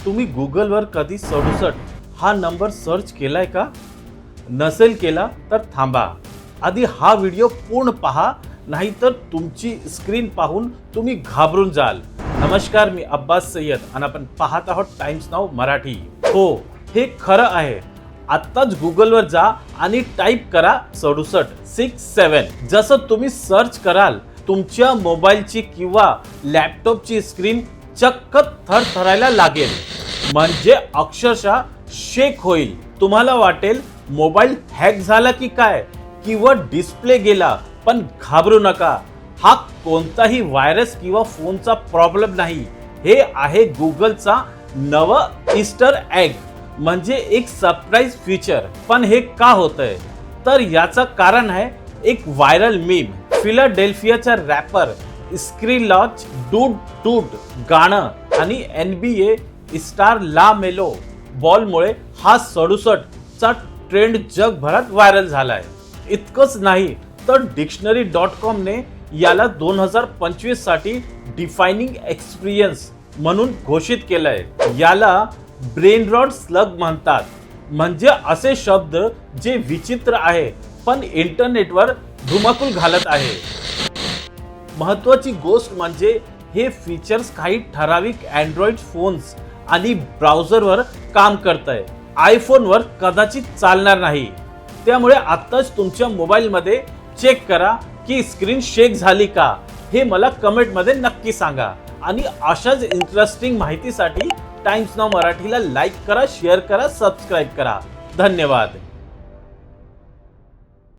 तुम्ही गुगलवर कधी 67 हा नंबर सर्च केलाय का? नसेल केला तर थांबा, आधी हा व्हिडिओ पूर्ण पहा, नाहीतर तुमची स्क्रीन पाहून तुम्ही घाबरून जाल. नमस्कार, मी अब्बास सय्यद आणि आपण पाहत आहोत टाइम्स नाऊ मराठी. हो, हे खरं आहे. आत्ताच गुगलवर जा आणि टाईप करा 6767. जसं तुम्ही सर्च कराल, तुमच्या मोबाईलची किंवा लॅपटॉपची स्क्रीन चक्क थरथरायला लागेल, म्हणजे अक्षरशः शेक होईल. तुम्हाला वाटेल मोबाईल हॅक झाला की काय, किंवा डिस्प्ले गेला. पण घाबरू नका, हा कोणताही व्हायरस किंवा फोनचा प्रॉब्लेम नाही. हे आहे गुगलचा नवं ईस्टर एग, म्हणजे एक सरप्राईज फीचर. पण हे का होतंय, तर याचं कारण आहे एक व्हायरल मीम. फिलाडेल्फियाचा रॅपर स्क्रीलॉच डूड डूड गाणं आणि NBA स्टार ला मेलो बॉलमुळे हा 67 चा ट्रेंड जगभरात व्हायरल झालाय. इतकंच नाही तर डिक्शनरी.com ने याला 2025 साठी डिफायनिंग एक्सपिरियन्स म्हणून घोषित केलंय. याला ब्रेन रॉट स्लग म्हणतात, म्हणजे असे शब्द जे विचित्र आहे पण इंटरनेटवर धुमाकूल घालत आहे. महत्वाची गोष्ट म्हणजे हे फीचर्स काही ठराविक अँड्रॉइड फोन्स आणि ब्राउझरवर काम करतंय. आयफोनवर कदाचित चालणार नाही. त्यामुळे आत्ताच तुमच्या मोबाईलमध्ये चेक करा की स्क्रीन शेक झाली का, हे मला कमेंटमध्ये नक्की सांगा. आणि अशाच इंटरेस्टिंग माहितीसाठी टाइम्स नाऊ मराठीला लाईक करा, शेअर करा, सबस्क्राईब करा. धन्यवाद.